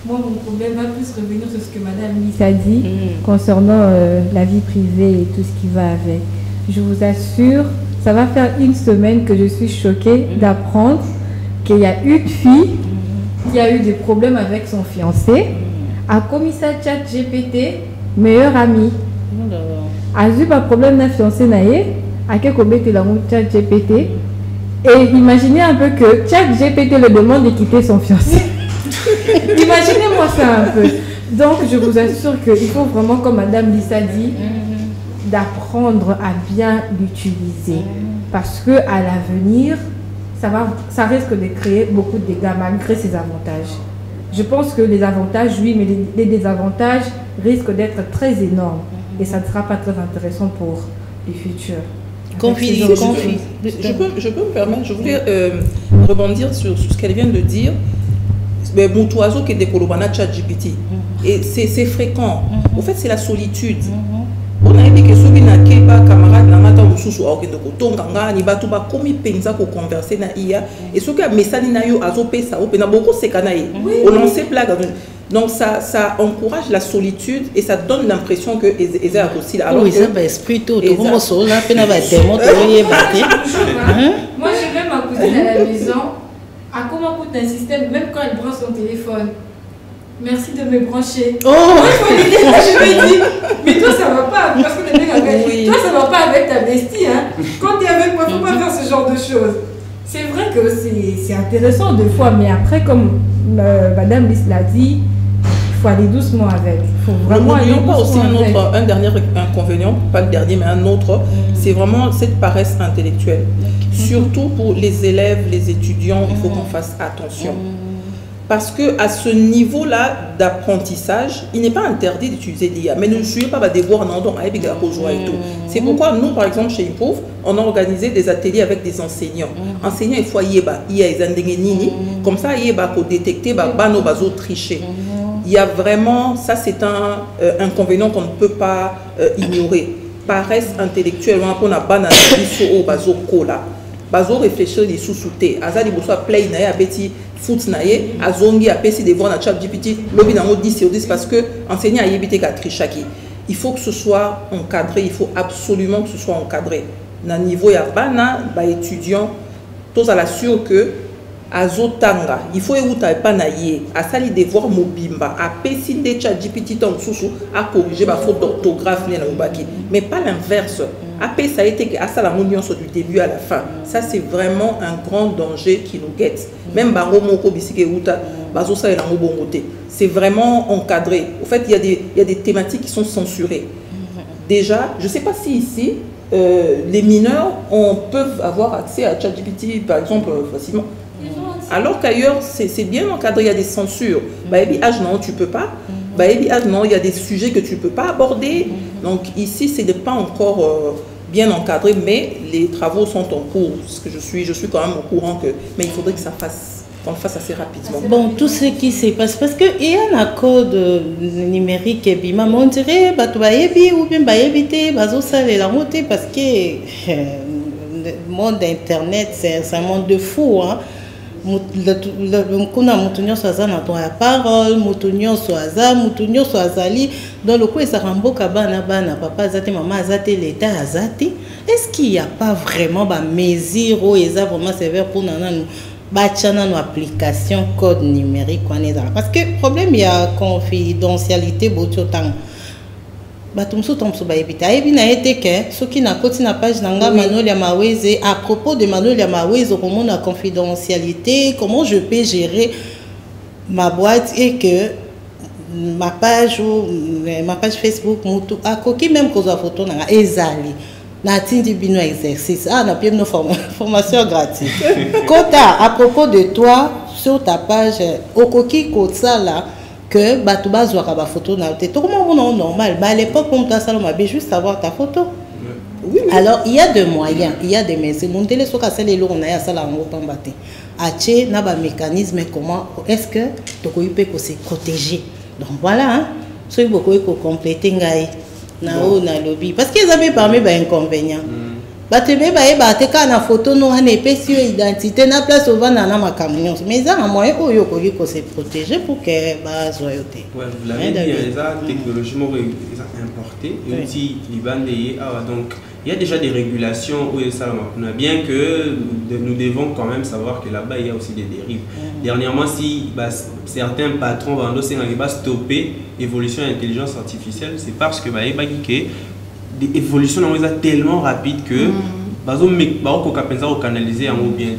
Moi, mon problème va plus revenir sur ce que Madame Lisa a dit concernant la vie privée et tout ce qui va avec. Je vous assure, ça va faire une semaine que je suis choquée d'apprendre qu'il y a une fille qui a eu des problèmes avec son fiancé, a commis sa chat GPT, meilleur ami. A eu un problème avec son fiancé, a quelqu'un la chat GPT. Et imaginez un peu que chat GPT le demande de quitter son fiancé. Imaginez-moi ça un peu. Donc, je vous assure qu'il faut vraiment, comme Madame Lisa dit, d'apprendre à bien l'utiliser. Parce que à l'avenir, ça risque de créer beaucoup de dégâts malgré ses avantages. Je pense que les avantages, oui, mais les désavantages risquent d'être très énormes. Et ça ne sera pas très intéressant pour le futur. Je peux me permettre, je voulais rebondir sur ce qu'elle vient de dire. Mon oiseau qui est décolobana ChatGPT. Et c'est fréquent. En fait, c'est la solitude. On a dit que ceux qui n'ont pas camarade n'a pas de sous au de kotonganga ni batu ba komi penza ko converser na IA et ceux qui a messani na yo azope ça au pena beaucoup c'est kanaï. On lance blague. Donc ça encourage la solitude et ça donne l'impression que ils ont aussi là. Alors ils ont esprit tout comme ça là pena va démon Moi je vais ma cousine à la maison à comment coûte un système même quand elle branche son téléphone. Merci de me brancher. Oh! Moi, je me dis, mais toi, ça va pas. Parce que toi, ça va pas avec ta bestie. Hein. Quand tu es avec moi, il ne faut pas faire ce genre de choses. C'est vrai que c'est intéressant deux fois, mais après, comme Madame Lys l'a dit, il faut aller doucement avec. Il faut vraiment aller doucement aussi un dernier inconvénient, pas le dernier, mais un autre, c'est vraiment cette paresse intellectuelle. Surtout pour les élèves, les étudiants, il faut qu'on fasse attention. Parce qu'à ce niveau-là d'apprentissage, il n'est pas interdit d'utiliser l'IA. Mais ne jouez pas à devoir, non, donc, et tout. C'est pourquoi nous, par exemple, chez Improve, on a organisé des ateliers avec des enseignants. Enseignants, il faut IA, comme ça, il faut détecter, nos bases tricher. Il y a vraiment, ça c'est un inconvénient qu'on ne peut pas ignorer. Paresse intellectuelle, on a ban au bazo cola. Bazo réfléchir les sous-soutés. Azali bosso play na abeti foot naie azongi apesi devant na chat GPT lobby nango 10 sur 10 parce que enseignant a yebité ka trichaki. Il faut que ce soit encadré, il faut absolument que ce soit encadré. Na niveau ya bana ba étudiant tous à la sûr que azotanga il faut euta pa na ye asali devoir mobimba apesi de chat GPT ton susu a corriger ba faute d'orthographe na ubaki mais pas l'inverse. Après, ça a été que ça la mounion soit du début à la fin. Ça, c'est vraiment un grand danger qui nous guette. Même Baro Moko Bisike Uta, Bazo Sa et la Mobongote. C'est vraiment encadré. En fait, il y a des thématiques qui sont censurées. Déjà, je ne sais pas si ici, les mineurs peuvent avoir accès à ChatGPT, par exemple, facilement. Alors qu'ailleurs, c'est bien encadré, il y a des censures. Baby âge, non, tu ne peux pas. Baby âge, non, il y a des sujets que tu ne peux pas aborder. Donc ici, ce n'est pas encore bien encadré, mais les travaux sont en cours. Parce que je suis quand même au courant mais il faudrait que qu'on le fasse assez rapidement. Bon, tout ce qui se passe, parce qu'il y a un accord numérique, on dirait que ou bien parce que le monde d'Internet, c'est un monde de fou. Hein? Mukuna mutunyo swaza na ton parole mutunyo swaza swazali dans le coup ça ramboka bana papa azate maman azate l'état azate. Est-ce qu'il n'y a pas vraiment ba mesure ou eza vraiment sévère pour nananu bachana no application code numérique on est là parce que problème il y a confidentialité bototang batumso tomso ba ebita ebina été que ce qui n'a côté na page nanga Manuel Yamaweze à propos de Manuel Yamaweze comment la confidentialité comment je peux gérer ma boîte et que ma page Facebook mutu a coquille même cause à photo nanga ezali na tindi bino exercice na bien nos formation gratuite quota à propos de toi sur ta page au coquille ça là que Batouba Zouara ba photo na tout le monde normal à l'époque on t'a salon mais juste avoir ta photo. Oui. Alors il y a des moyens, il y a des mesures. Mon télé sur casse les lots on a ya sala ngo pambate. Ache na ba mécanisme comment est-ce que to ko peut se protéger. Donc voilà hein. So beaucoup ko compléter ngai na o na lobby parce qu'ils avaient parmi ba inconvénients. batebe ba te ka na photo no ane pesi identité na place au vana na makamyon mais ça un moyen oyo ko se protéger pour que ba zoyoté ouais vous l'avez dit les technologies importées et aussi libandé donc il y a déjà des régulations où ça bien que nous devons quand même savoir que là-bas il y a aussi des dérives. Dernièrement, si certains patrons vont stopper l'évolution de l'intelligence artificielle, c'est parce que l'évolution est tellement rapide que on canaliser en bien.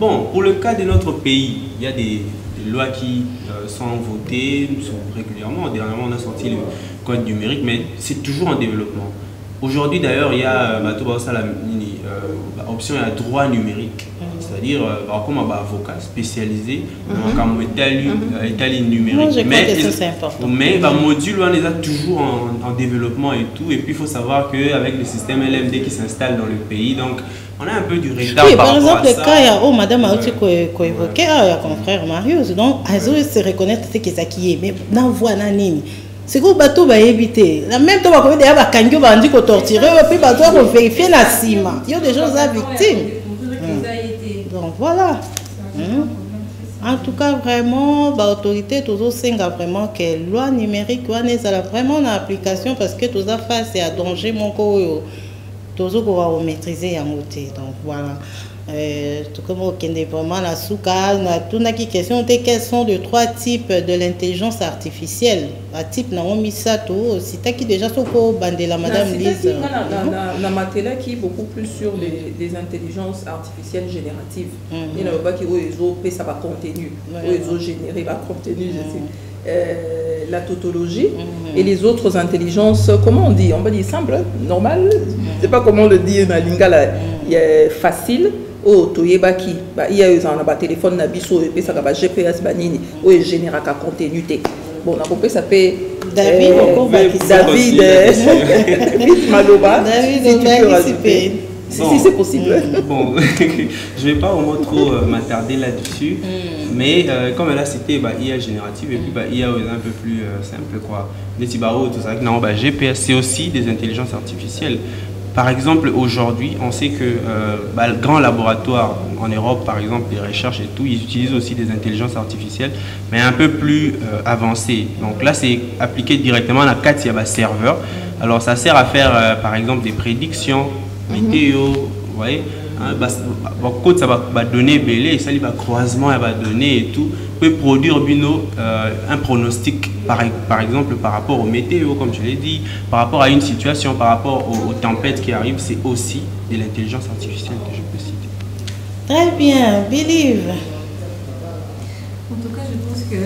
Bon, pour le cas de notre pays, il y a des lois qui sont votées régulièrement. Dernièrement, on a sorti le code numérique, mais c'est toujours en développement. Aujourd'hui d'ailleurs, il y a option à droit numérique, c'est-à-dire comme un avocat spécialisé dans le numérique. Mais le module on est toujours en développement et tout. Et puis il faut savoir qu'avec le système LMD qui s'installe dans le pays, donc on a un peu du retard. Oui, par exemple, le cas où Madame a évoqué, il y a mon frère Marius, donc elle se reconnaître ce qui est, mais dans voix nanini. C'est que le bateau va éviter. La même temps, on va dire que va dit qu'on torturer et puis bateau va vérifier la cima. Il y a des gens victimes. Donc voilà. En tout cas, vraiment, l'autorité, tout ça, vraiment que la loi numérique, vraiment en application parce que tout ça face à danger, mon corps, tout ça qu'on va maîtriser en côté. Donc voilà. Tout comme au vraiment la souka, tout n'a qui question quels sont les 3 types de l'intelligence artificielle. Un type Naomi Sato, c'est qui déjà sur quoi bandé la Madame Lise. La matière qui est beaucoup plus sur les intelligences artificielles génératives. Il n'y a pas qui ça va contenu, générer va contenu. La tautologie et les autres intelligences, comment on dit? On va dire simple, normal. Je sais pas comment on le dit dans la lingala. Il est facile. Oh, toyebaki, il y a eu un téléphone nabiso et ça va GPS banini, ou il génère un contenu. Bon, on a compris ça fait David Maloba. David, si c'est possible. Bon, je vais pas vraiment trop m'attarder là-dessus, mais comme elle a cité IA générative et puis IA un peu plus simple quoi. Les tibaro tout ça, non, GPS c'est aussi des intelligences artificielles. Par exemple, aujourd'hui, on sait que le grand laboratoire en Europe, par exemple, les recherches et tout, ils utilisent aussi des intelligences artificielles, mais un peu plus avancées. Donc là, c'est appliqué directement à la Katia serveur. Alors, ça sert à faire, par exemple, des prédictions, météo, vous voyez. Code ça va donner belé, ça va croisement, elle va donner et tout, peut produire un pronostic par exemple par rapport aux météo comme je l'ai dit, par rapport à une situation, par rapport aux tempêtes qui arrivent, c'est aussi de l'intelligence artificielle que je peux citer. Très bien, Believe. En tout cas, je pense que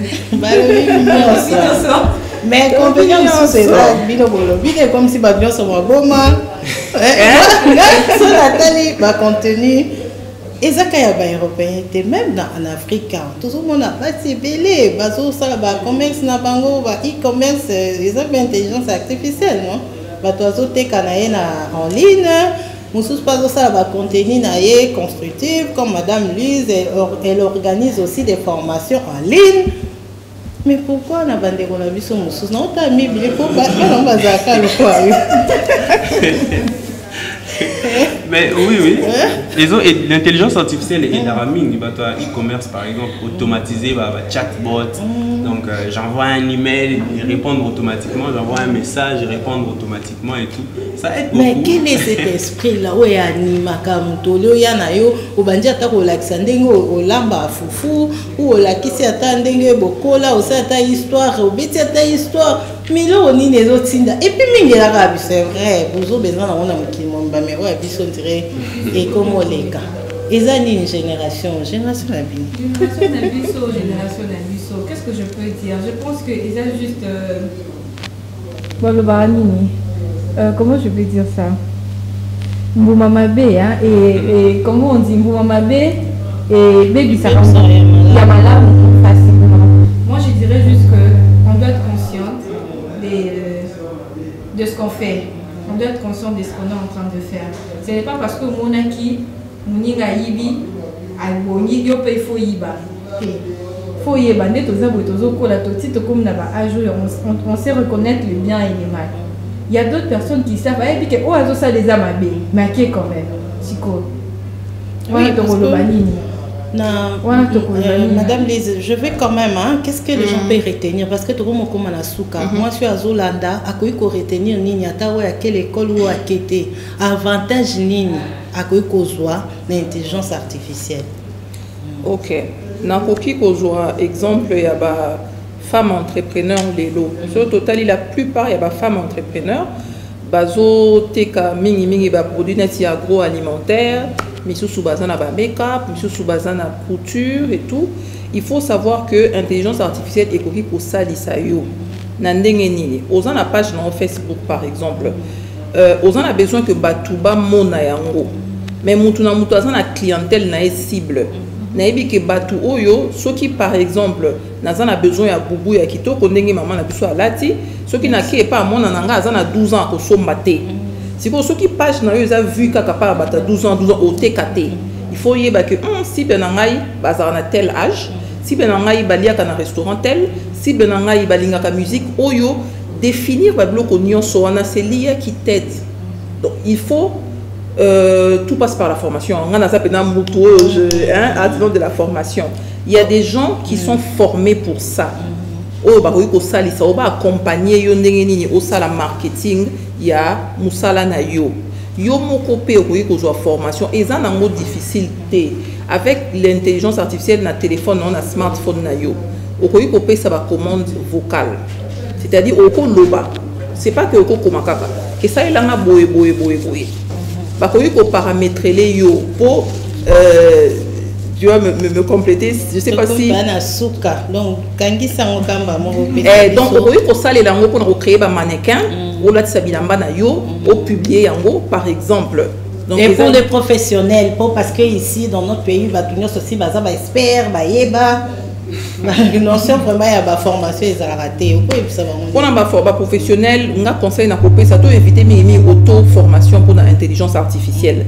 mais l'inconvénient c'est ça, c'est comme si Babion se voit bon sur la télé, contenu. Et ça, il y a des Européens, même en Afrique, tout le monde a pas de belé, commerce, e-commerce, ils ont une intelligence artificielle, non? En ligne, nous pas ça contenu constructif, comme Madame Lise, elle organise aussi des formations en ligne. Mais pourquoi on a bandé qu'on a vu sur mon sous? Non, t'as mis bien pour on va mais oui. L'intelligence artificielle est d'araming. E-commerce par exemple, automatisé, chatbot. Donc j'envoie un email, il répond automatiquement. J'envoie un message, il répond automatiquement et tout. Ça aide beaucoup. Mais quel est cet esprit-là où il y a Nima Kamutolo, il y a Nayo, au Bandia Tako Laxandingo, au Lamba Foufou, ou au Lakisi Atandenge, Bokola, au Sata Histoire, au Betiata Histoire. Milo on y les autres signes et puis mingela rabi c'est vrai vous avez besoin d'avoir un qui m'ont mais ouais puis sont tirés et comment les gars ils ont une génération d'habits qu'est-ce que je peux dire je pense que ils ont juste bon le baranini comment je peux dire ça Mboumamabe hein et comment on dit Mboumamabe et baby ça il y a malade facilement moi je dirais juste que on doit être consciente de ce qu'on fait. On doit être conscient de ce qu'on est en train de faire. Ce n'est pas parce que mon aki, mon ibi, alboni, il faut yiba. Faut yiba, net aux abos, aux la totite comme n'a-ba on sait reconnaître le bien et le mal. Il y a d'autres personnes qui savent, et puis que oh, ça les a mabé, maqués quand même. Siko. Oui, parce que- Madame Lise, je vais quand même, hein, qu'est-ce que les gens peuvent retenir? Parce que tout le monde comme à Souka. Moi, je suis à Zolanda, à quoi il faut retenir Nini, à quelle école ou à quête. Avantage Nini, à quoi il faut l'intelligence artificielle. Ok. Nakoki kozwa exemple il y a ba femmes entrepreneurs les lots. Sur le total, la plupart il y a ba femmes entrepreneurs. Bazo teka mingi ba produits neti agroalimentaire, misusu bazana ba make-up, misusu bazana couture et tout. Il faut savoir que l'intelligence artificielle est koki ko salisa yo. Na ndenge nini. Aux en a page dans Facebook par exemple. Aux en a besoin que batuba mona yango. Mais mutu na clientèle na cible. Naïbi ke batu oyo, ceux qui par exemple n'a besoin ya boubou ya kitoko ndenge maman na biso alati, ceux qui n'a qui est pas mon nanga azana 12 ans ko sombate. Si pour ceux qui page na yo za vu kaka pa bata 12 ans au TKT. Il faut yeba que si benangai bazana tel âge, si benangai balia kana restaurant tel, si benangai balinga ka musique oyo définir ba bloko nyonso wana c'est l'IA qui t'aide. Donc il faut tout passe par la formation. On a ça de la formation. Il y a des gens qui sont formés pour ça. Oh, bah oui, ça, ils sont accompagner yo ndengeni au sala marketing. Il y a musala na yo. Yo moko pe oui ko zo formation. Et ça n'a pas difficulté avec l'intelligence artificielle na téléphone, na smartphone na yo. Au ko pe ça va commande vocale. C'est-à-dire au ko loba. C'est pas que au ko komakaka. Que ça il a na boye. Bah, il faut paramétrer les yo pour tu vas me compléter. Je sais pas si. Donc, kangi sango kamba mo donc, il faut ça les langues pour créer un mannequin. Ou là, ça bilamba na yo, ou publier yango, par exemple. Donc, et pour les professionnels, parce que ici dans notre pays, bah tout aussi baza ba expert, ba yeba. Non, c'est vraiment il y a ba formation ils ont raté. Pour un professionnel, on a conseil na copé ça doit éviter mimi auto formation pour l'intelligence artificielle.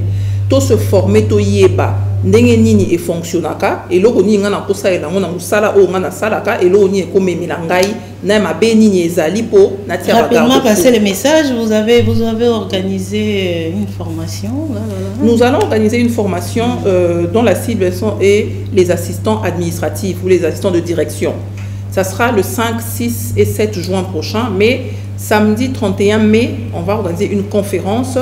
To se former to yeba ndenge nini e fonctionnaka et lo ni ngana ko ça ela ngona musala o ngana salaka et lo ni e ko memela ngai na ma be nini ezali po na tia ba rapidement passer le message. Vous avez organisé une formation. Nous allons organiser une formation dont la cible est les assistants administratifs ou les assistants de direction. Ça sera le 5, 6 et 7 juin prochain, mais samedi 31 mai, on va organiser une conférence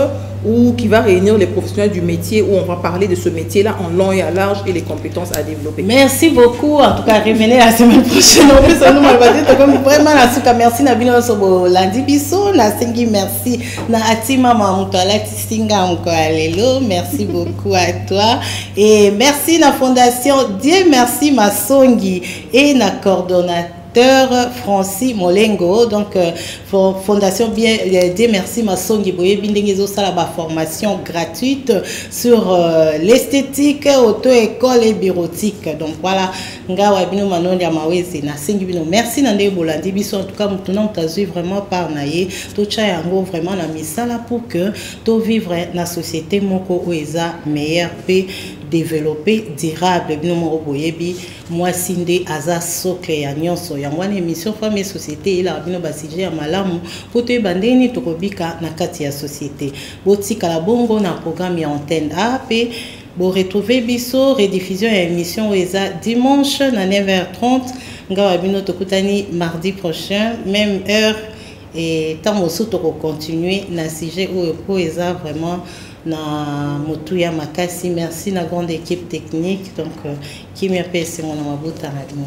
qui va réunir les professionnels du métier, où on va parler de ce métier-là en long et à large et les compétences à développer. Merci beaucoup. En tout cas, revenez la semaine prochaine. En plus, on m'a dit vraiment merci Nabino Sobo lundi biso, na sengi merci na atima mamutala tisinga mkoalelo. Merci beaucoup à toi et merci na fondation Dieu merci Masongi et na coordonnateur Francis Molengo. Donc fondation bien Dieu merci Masongi boye bindengezo sala ba formation gratuite sur l'esthétique auto-école et bureautique. Donc voilà ngawa bino manon ya mawezi na sengi bino merci na ndé bolandi biso. En tout cas mutuna mutazui vraiment par naye to cha yango vraiment na misala pour que to vivre na société moko oeza meilleur pe développer durable bino mo boyebi moi sinde aza socle ya nyonso yango na émission femme et société ila bino ba sujet ya malamu pour te bandeni to kobika na kati ya société botika la bongo na programme ya antenne AP. Vous retrouvez biso rediffusion ya émission oeza dimanche na 9h30 ngawa bino to kutani mardi prochain même heure et tant mosu to continuer na sujet oeza vraiment na motuya makasi. Merci la grande équipe technique donc qui m'a passé mon mabuta radio.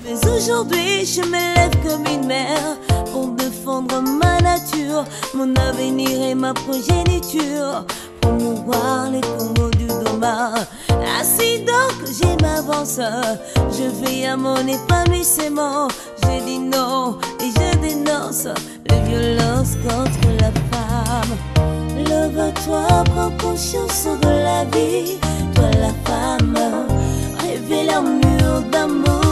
Mais aujourd'hui je me lève comme une mère pour défendre ma nature, mon avenir et ma progéniture, promouvoir les combos du doma. Ainsi donc je m'avance, je veille à mon épanouissement. Je dis non et je dénonce les violences contre la femme. Lève-toi, prends conscience de la vie, toi la femme, révèle un mur d'amour.